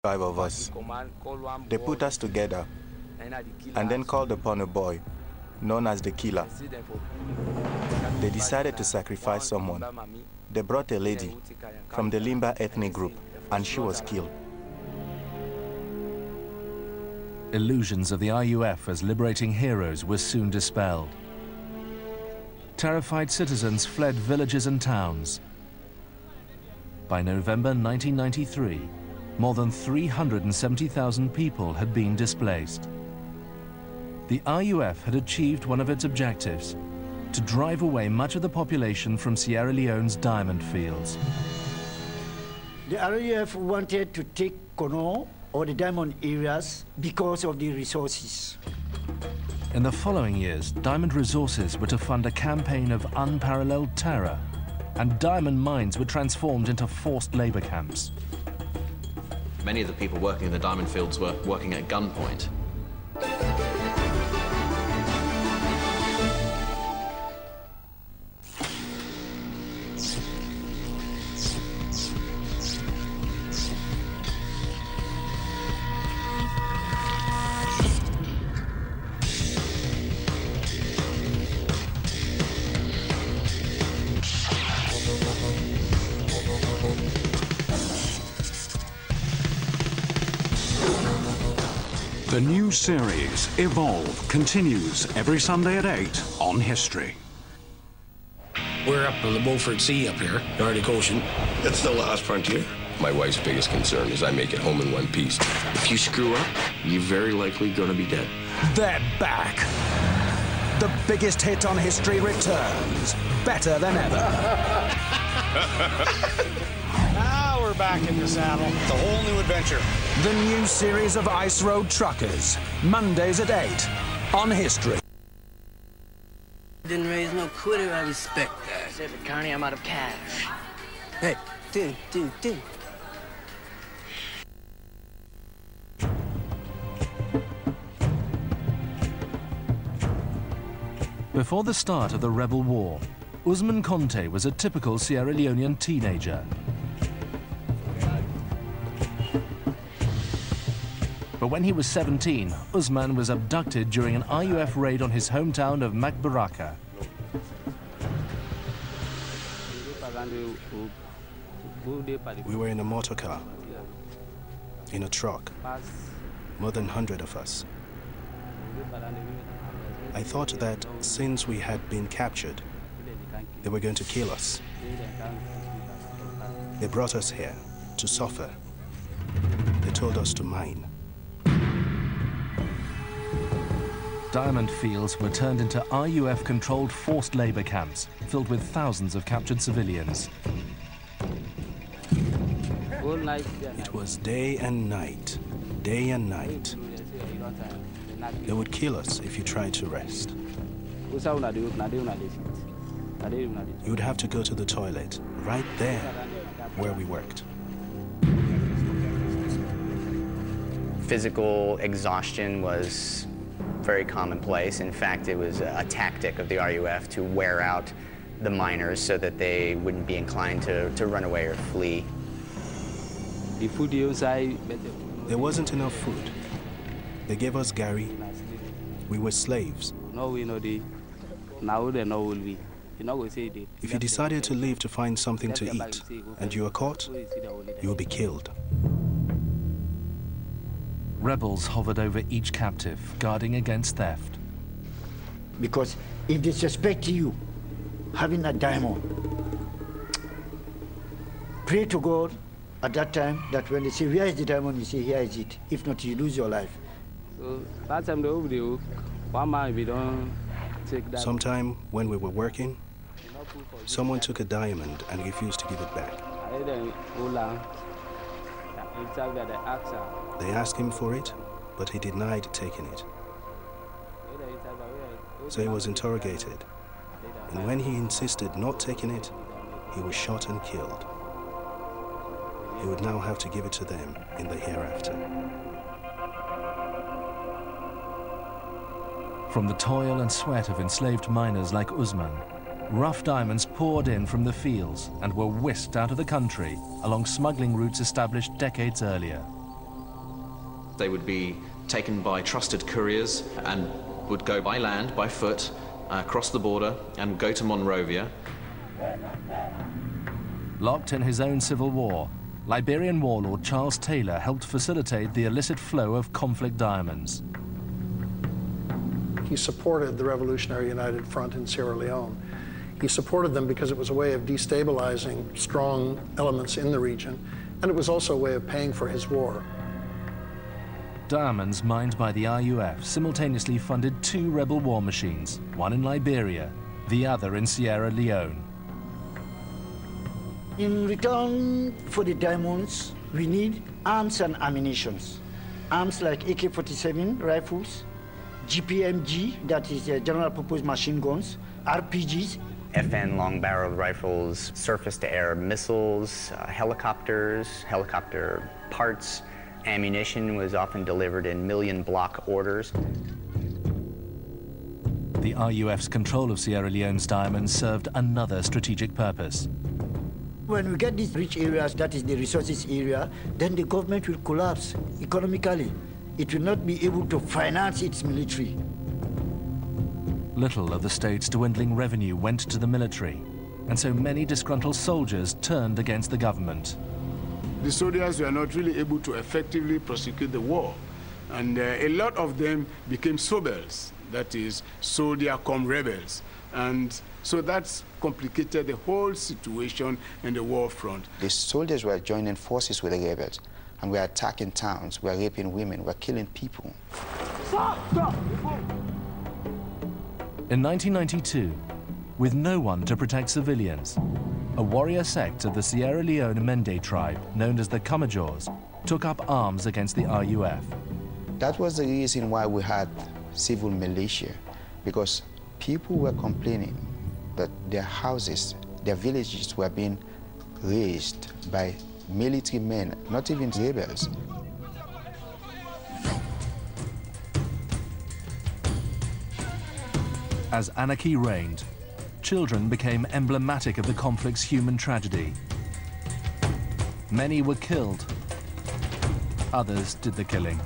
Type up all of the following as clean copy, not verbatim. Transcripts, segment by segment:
5 of us. They put us together and then called upon a boy known as the killer. They decided to sacrifice someone. They brought a lady from the Limba ethnic group and she was killed. Illusions of the RUF as liberating heroes were soon dispelled. Terrified citizens fled villages and towns. By November 1993, more than 370,000 people had been displaced. The RUF had achieved one of its objectives, to drive away much of the population from Sierra Leone's diamond fields. The RUF wanted to take Kono, or the diamond areas, because of the resources. In the following years, Diamond Resources were to fund a campaign of unparalleled terror, and diamond mines were transformed into forced labor camps. Many of the people working in the diamond fields were working at gunpoint. The new series, Evolve, continues every Sunday at 8 on History. We're up on the Beaufort Sea up here, the Arctic Ocean. It's the last frontier. My wife's biggest concern is I make it home in one piece. If you screw up, you're very likely going to be dead. They're back. The biggest hit on History returns, better than ever. Now we're back in the saddle. It's a whole new adventure. The new series of Ice Road Truckers, Mondays at 8 on History. Didn't raise no quitter, I respect that. Said to Carney, I'm out of cash. Hey, dude. Before the start of the rebel war, Ousmane Konté was a typical Sierra Leonean teenager. But when he was 17, Ousmane was abducted during an RUF raid on his hometown of Makbaraka. We were in a motor car, in a truck, more than 100 of us. I thought that since we had been captured, they were going to kill us. They brought us here to suffer. They told us to mine. Diamond fields were turned into RUF-controlled forced labor camps, filled with thousands of captured civilians. It was day and night, day and night. They would kill us if you tried to rest. You would have to go to the toilet, right there, where we worked. Physical exhaustion was very commonplace. In fact, it was a tactic of the RUF to wear out the miners so that they wouldn't be inclined to run away or flee. There wasn't enough food. They gave us gari. We were slaves. If you decided to leave to find something to eat and you were caught, you would be killed. Rebels hovered over each captive, guarding against theft. Because if they suspect you having a diamond, pray to God at that time that when they say, where is the diamond, you say, here is it. If not, you lose your life. So that time we don't take that. Sometime when we were working, someone took a diamond and refused to give it back. They asked him for it, but he denied taking it. So he was interrogated, and when he insisted not taking it, he was shot and killed. He would now have to give it to them in the hereafter. From the toil and sweat of enslaved miners like Ousmane, rough diamonds poured in from the fields and were whisked out of the country along smuggling routes established decades earlier. They would be taken by trusted couriers and would go by land, by foot, across the border and go to Monrovia. Locked in his own civil war, Liberian warlord Charles Taylor helped facilitate the illicit flow of conflict diamonds. He supported the Revolutionary United Front in Sierra Leone. He supported them because it was a way of destabilizing strong elements in the region, and it was also a way of paying for his war. Diamonds mined by the RUF simultaneously funded 2 rebel war machines, one in Liberia, the other in Sierra Leone. In return for the diamonds, we need arms and ammunition. Arms like AK-47 rifles, GPMG, that is general purpose machine guns, RPGs, FN long-barreled rifles, surface-to-air missiles, helicopters, helicopter parts. Ammunition was often delivered in million-block orders. The RUF's control of Sierra Leone's diamonds served another strategic purpose. When we get these rich areas, that is the resources area, then the government will collapse economically. It will not be able to finance its military. Little of the state's dwindling revenue went to the military, and so many disgruntled soldiers turned against the government. The soldiers were not really able to effectively prosecute the war, and a lot of them became sobels, that is, soldier come rebels. And so that's complicated the whole situation in the war front. The soldiers were joining forces with the rebels, and were attacking towns, were raping women, were killing people. In 1992, with no one to protect civilians, a warrior sect of the Sierra Leone Mende tribe, known as the Kamajors, took up arms against the RUF. That was the reason why we had civil militia, because people were complaining that their houses, their villages were being razed by military men, not even rebels. As anarchy reigned, children became emblematic of the conflict's human tragedy. Many were killed. Others did the killing.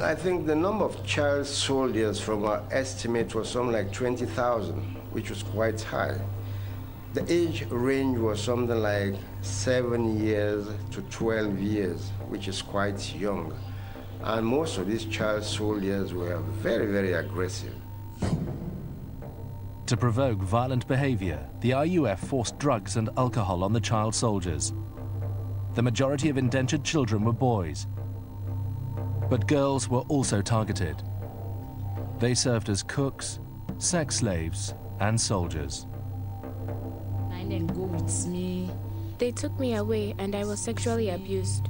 I think the number of child soldiers from our estimate was something like 20,000, which was quite high. The age range was something like 7 years to 12 years, which is quite young. And most of these child soldiers were very, very aggressive. To provoke violent behavior, the RUF forced drugs and alcohol on the child soldiers. The majority of indentured children were boys, but girls were also targeted. They served as cooks, sex slaves, and soldiers. They took me away and I was sexually abused.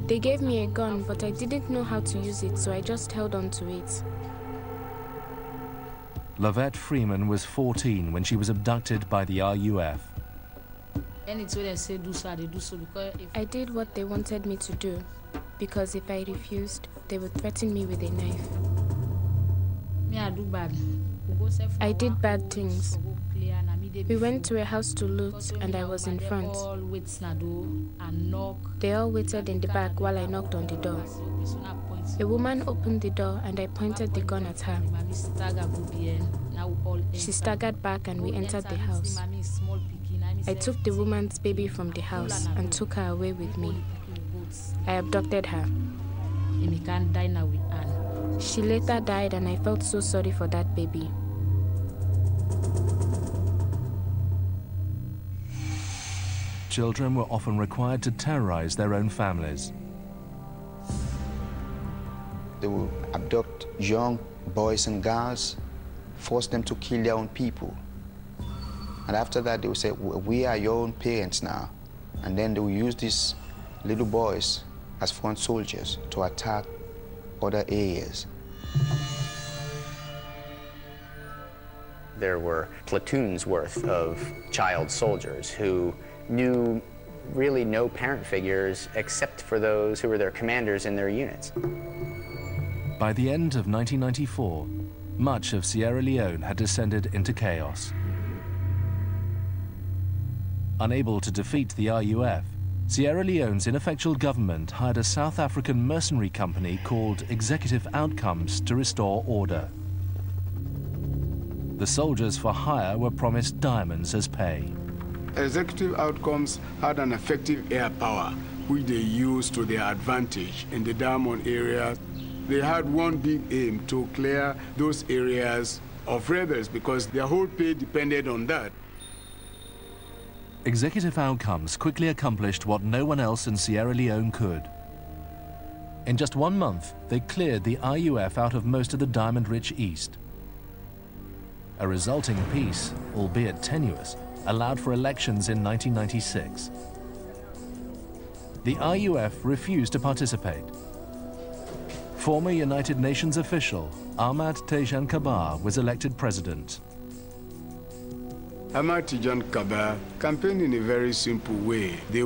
They gave me a gun, but I didn't know how to use it, so I just held on to it. Lavette Freeman was 14 when she was abducted by the RUF. I did what they wanted me to do, because if I refused, they would threaten me with a knife. I did bad things. We went to a house to loot, and I was in front. They all waited in the back while I knocked on the door. A woman opened the door, and I pointed the gun at her. She staggered back, and we entered the house. I took the woman's baby from the house and took her away with me. I abducted her. She later died, and I felt so sorry for that baby. Children were often required to terrorize their own families. They would abduct young boys and girls, force them to kill their own people. And after that, they would say, we are your own parents now. And then they would use these little boys as front soldiers to attack other areas. There were platoons worth of child soldiers who knew really no parent figures except for those who were their commanders in their units. By the end of 1994, much of Sierra Leone had descended into chaos. Unable to defeat the RUF, Sierra Leone's ineffectual government hired a South African mercenary company called Executive Outcomes to restore order. The soldiers for hire were promised diamonds as pay. Executive Outcomes had an effective air power, which they used to their advantage in the diamond area. They had one big aim: to clear those areas of rebels, because their whole pay depended on that. Executive Outcomes quickly accomplished what no one else in Sierra Leone could. In just 1 month, they cleared the RUF out of most of the diamond-rich East. A resulting peace, albeit tenuous, allowed for elections in 1996. The RUF refused to participate. Former United Nations official Ahmad Tejan Kabar was elected president. Ahmad Tejan Kabar campaigned in a very simple way. They